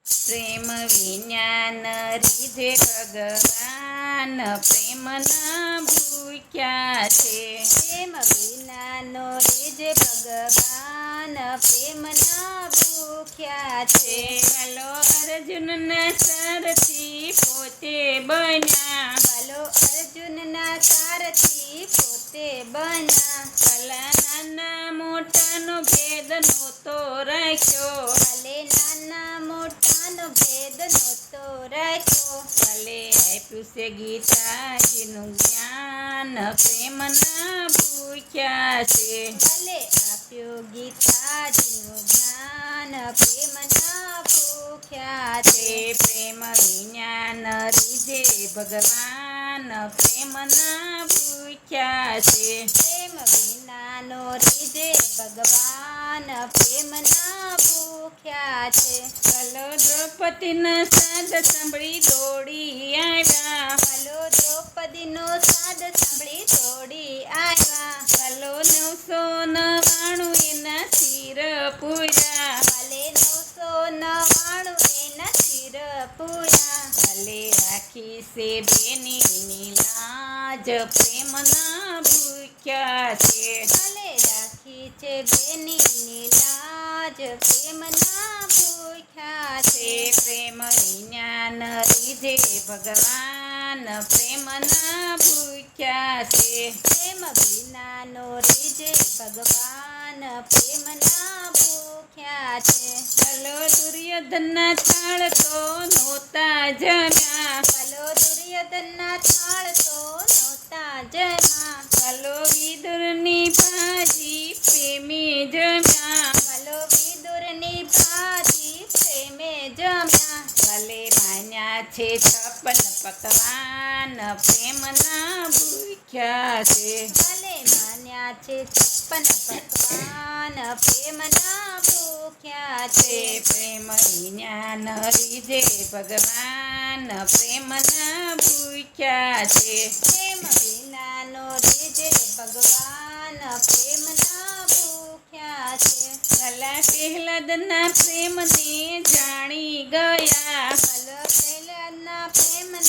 પ્રેમ વિજ્ઞાન રીઝે ભગવાન પ્રેમના ભૂખ્યા છે. પ્રેમ વિનાનો રીઝે ભગવાન પ્રેમના ભૂખ્યા છે. વાલો અર્જુનના સારથી પોતે બન્યા. વાલો અર્જુનના સારથી પોતે બન્યા. ભલા નાના મોટાનો ભેદ નહોતો રાખ્યો. ભલે નાના મોટાનો ભેદ નહોતો રાખ્યો. ભલે આપ્યું છે ગીતાજીનું જ્ઞાન પ્રેમના ભૂખ્યા છે. ભલે આપ્યું ગીતાજીનું જ્ઞાન પ્રેમના ભૂખ્યા છે. પ્રેમ વિજ્ઞાન રીઝે ભગવાન પ્રેમના ભૂખ્યા છે. પ્રેમ વિનાનો રીઝે ભગવાન પ્રેમના ભૂખ્યા છે. ભલો દ્રૌપદીના સાદ સાંભળી દોડી આવ્યા. ભલો દ્રૌપદીનો સાદ સાંભળી દોડી આવ્યા. ભલો 999 એના શિર પૂર્યા. ભલે 999 એના શિર પૂર્યા. ભલે રાખી છે બેનીની લાજ પ્રેમના ભૂખ્યા છે. ભલે રાખી છે બેનીની લાજ પ્રેમના ભૂખ્યા છે. પ્રેમ વિજ્ઞાન રીઝે ભગવાન પ્રેમના ભૂખ્યા છે. પ્રેમ વિનાનો રીઝે ભગવાન પ્રેમના ભૂખ્યા છે. ભલો દુર્યોધનના થાળ તો નહોતા જમ્યા. ભલો દુર્યોધનના થાળ તો નહોતા જમ્યા. ભલો વિદુરની ભાજી પ્રેમે જમ્યા. ભલો વિદુરની ભાજી પ્રેમે જમ્યા. ભલે માન્યા છે 56 પકવાન પ્રેમના ભૂખ્યા છે. ભલે માન્યા છે 56 પકવાન પ્રેમના ભૂખ્યા છે. પ્રેમ વિજ્ઞાન રીઝે ભગવાન પ્રેમના ભૂખ્યા છે. પ્રેમ વિનાનો રીઝે ભગવાન પ્રેમના ભૂખ્યા છે. ભલા પ્રહલાદના પ્રેમને જાણી ગયા. ભલો પ્રહલાદના પ્રેમને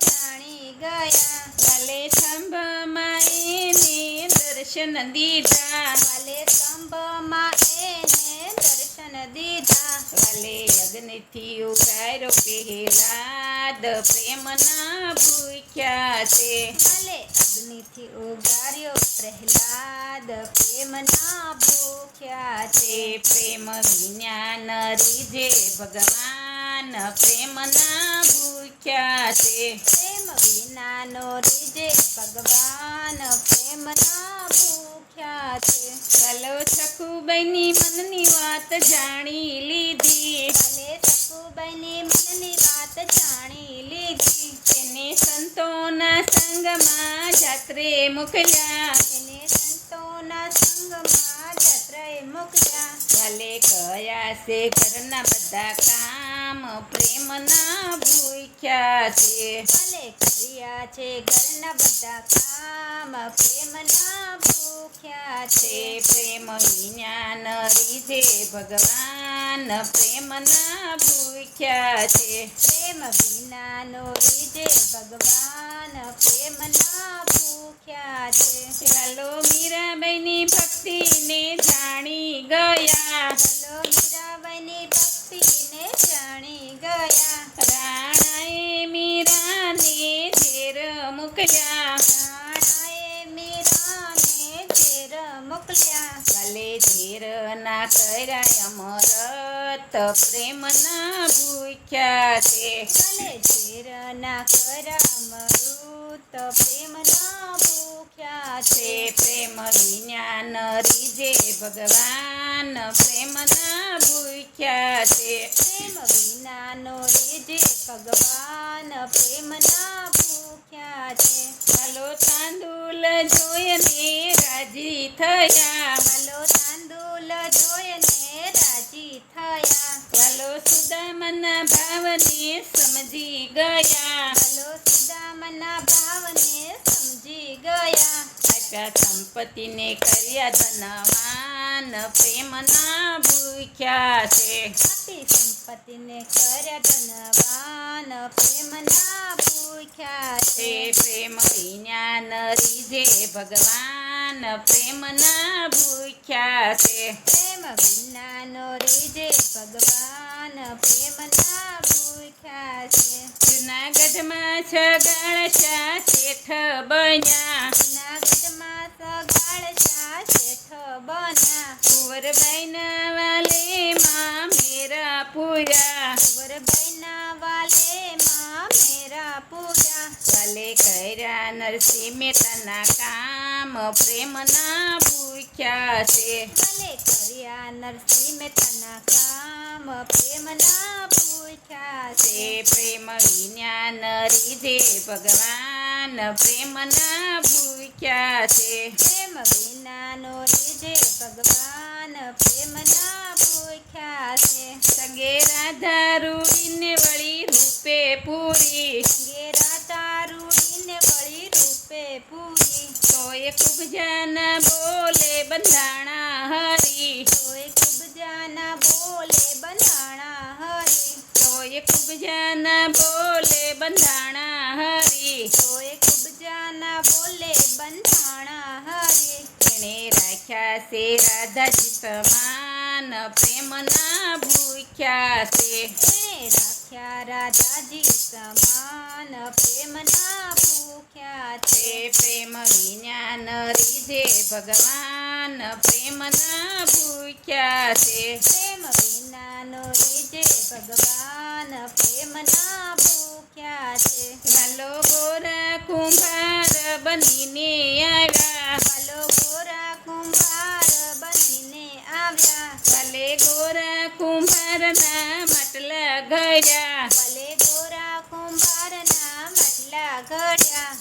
જાણી ગયા. ભલે સ્તંભમાં એને દર્શન દીધા. ભલે સ્તંભમાં એને દર્શન દીધા. ભલે અગ્નિથી ઉગાર્યો પ્રહલાદ પ્રેમના ભૂખ્યા છે. ભલે અગ્નિથી ઉગાર્યો પ્રહલાદ પ્રેમના ભૂખ્યા છે. પ્રેમ વિજ્ઞાન રીઝે ભગવાન પ્રેમના ભૂખ્યા છે. પ્રેમ વિનાનો રીઝે ભગવાન પ્રેમના ભૂખ્યા છે. ભલો સખુબાઈની મનની વાત જાણી લીધી. ભલે સખુબાઈની મનની વાત જાણી લીધી. એને સંતોના સંગમાં જાત્રે મોકલ્યા. એને સંતોના સંગમાં જાત્રાએ મોકલ્યા. ભલે કયા છે ઘરના બધા કામ પ્રેમના ભૂખ્યા છે. ભલે કર્યા છે ઘરના બધા કામ પ્રેમના ભૂખ્યા છે. પ્રેમ વિજ્ઞાન રીઝે ભગવાન પ્રેમના ભૂખ્યા છે. પ્રેમ વિનાનો રીઝે ભગવાન પ્રેમના ભૂખ્યા છે. ચાલો મીરાબાઈની ભક્તિને જાણી ગયા. ભલો મીરાબાઈની ભક્તિને જાણી ગયા. રાણાએ મીરાને ઝેર મોકલ્યા. રાણાએ મીરાને ઝેર મોકલ્યા. ભલે ઝેર ના કર્યા અમરત પ્રેમના ભૂખ્યા છે. ભલે ઝેર ના કરા મૃત પ્રેમના ભૂખ્યા છે. પ્રેમ વિજ્ઞાન રીઝે ભગવાન પ્રેમના ભૂખ્યા છે. પ્રેમ વિનાનો રીઝે ભગવાન પ્રેમના ભૂખ્યા છે. ભલો તાંદુલ જોઈને રાજી થયા. ભલો તાંદુલ જોઈને રાજી થયા. ભલો સુદામના ભાવને સમજી ગયા. ભલો સુદામના ભાવને સમજી ગયા. આપ્યા સંપત્તિને કર્યા ધનવાન પ્રેમના ભૂખ્યા છે. આપી સંપત્તિને કર્યા ધનવાન પ્રેમના ભૂખ્યા તે છે. પ્રેમ વિજ્ઞાન રીઝે ભગવાન પ્રેમના ભૂખ્યા છે. પ્રેમ વિનાનો રીજે ભગવાન પ્રેમના ભૂખ્યા છે. જુનાગઢમાં છગાળશા શેઠ બન્યા જૂનાગઢમાં સગાળશા શેઠ બન્યા. કુંવરબાઈના વાલેમાં મેરા પૂર્યા કુંવરબાઈના વાલેમાં મેરા પૂજા. વાલે કર્યા નરસિંહ મહેતાના કામ પ્રેમના ભૂખ્યા છે. ભલે કર્યા નરસિંહ મહેતાના કામ પ્રેમના ભૂખ્યા તે છે. પ્રેમ વિજ્ઞાન રીઝે ભગવાન પ્રેમના ભૂખ્યા છે. પ્રેમ વિનાનો રીજે ભગવાન પ્રેમના ભૂખ્યા છે. સંગે રાધા રૂડીને વળી રૂપે પૂરી અંગેરા તારુડીને વળી રૂપે પૂરી. તોય કુબજાના બોલે બંધાણા હરી તોય કુબજાના બોલે બંધાણા હરી. તોય કુબજાના બોલે બંધાણા હરી તોય કુબજાના બોલે બંધાણા હરી. એણે રાખ્યા છે રાધાજી સમાન પ્રેમના ભૂખ્યા છે. એણે રાખ્યા રાધાજી સમાન પ્રેમના ભૂખ્યા તે છે. પ્રેમ વિજ્ઞાન રીઝે ભગવાન પ્રેમના ભૂખ્યા છે. પ્રેમ વિનાનો રીજે ભગવાન પ્રેમના ભૂખ્યા છે. વાલો ગોરા કુંભાર બનીને આવ્યા વાલો ગોરા કુંભાર બનીને આવ્યા. વાલે ગોરા કુંભારના માટલા ઘડ્યા ભલે ગોરા કુંભારના માટલા ઘડ્યા.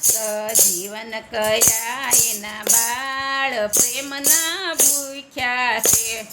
જીવન કયા એના બાળ પ્રેમના ભૂખ્યા છે.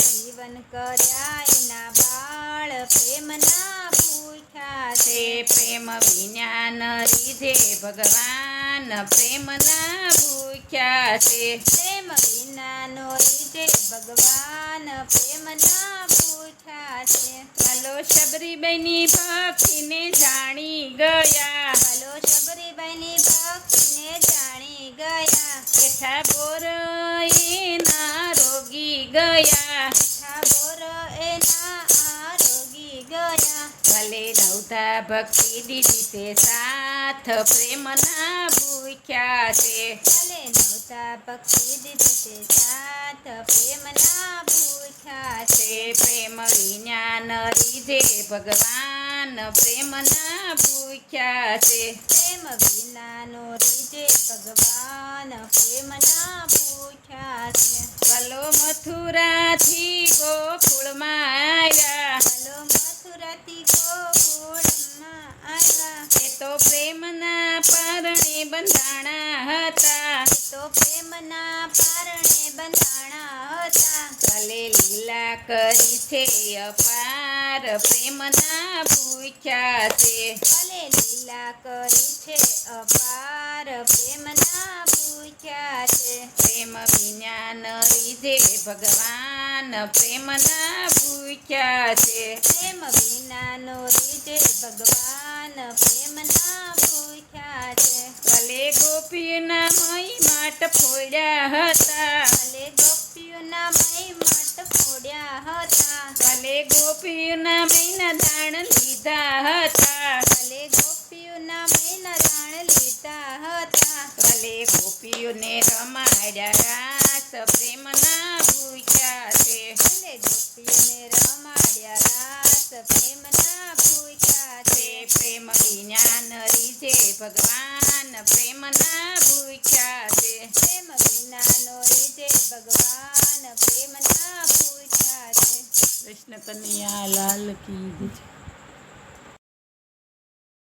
જીવન કર્યા એના બાળ પ્રેમના ભૂખ્યા તે છે. પ્રેમ વિજ્ઞાન રીઝે ભગવાન પ્રેમના ભૂખ્યા છે. પ્રેમ વિનાનો રીજે ભગવાન પ્રેમના ભૂખ્યા છે. વાલો શબરીબાઈની ભક્તિને જાણી ગયા ભલો શબરીબાઈની ભક્તિને જાણી ગયા. એઠા બોર એના રોગી ગયા ઠાકોર એના આરોગી ગયા. ભલે નવધા ભક્તિ દીધી તે સાથ પ્રેમના ભૂખ્યા છે. ભલે નવતા ભક્તિ દીધી તે સાથ પ્રેમના ભૂખ્યા છે. તે પ્રેમ વિજ્ઞાન રીઝે ભગવાન પ્રેમના ભૂખ્યા છે. પ્રેમ વિનાનો રીજે ભગવાન પ્રેમના ભૂખ્યા છે. ભલો મથુરાથી ગોકુળમાં આવ્યા ભલો મથુરાથી ગોકુળમાં આવ્યા. એ તો પ્રેમના પરણે બંધાણા હતા તો પ્રેમના પારણે બંધાણા હતા. ભલે લીલા કરી છે અપાર પ્રેમના ભૂખ્યા છે. ભલે લીલા કરી છે અપાર પ્રેમના ભૂખ્યા છે. પ્રેમ વિજ્ઞાન રીઝે ભગવાન પ્રેમના ભૂખ્યા છે. પ્રેમ વિનાનો રીજે ભગવાન પ્રેમના ભૂખ્યા છે. ભલે ગોપીના મહી માટ ફોડ્યા હતા ભલે ગોપીઓના મય મટ ફોડ્યા હતા. ભલે ગોપીના મહિના દાણ લીધા હતા ભલે ગોપીઓના મયના રાણ લીધા હતા. ભલે ગોપીઓને રમાડ્યા રાસ પ્રેમના ભૂખ્યા છે. ભલે ગોપીઓને રમાડ્યા રાસ પ્રેમના ભૂખ્યા છે. તે પ્રેમ વિજ્ઞાન રીઝે ભગવાન પ્રેમના ભૂખ્યા છે. પ્રેમ વિનાનો રીજે ભગવાન પ્રેમના ભૂખ્યા છે. કૃષ્ણ કનૈયા લાલ કી જય.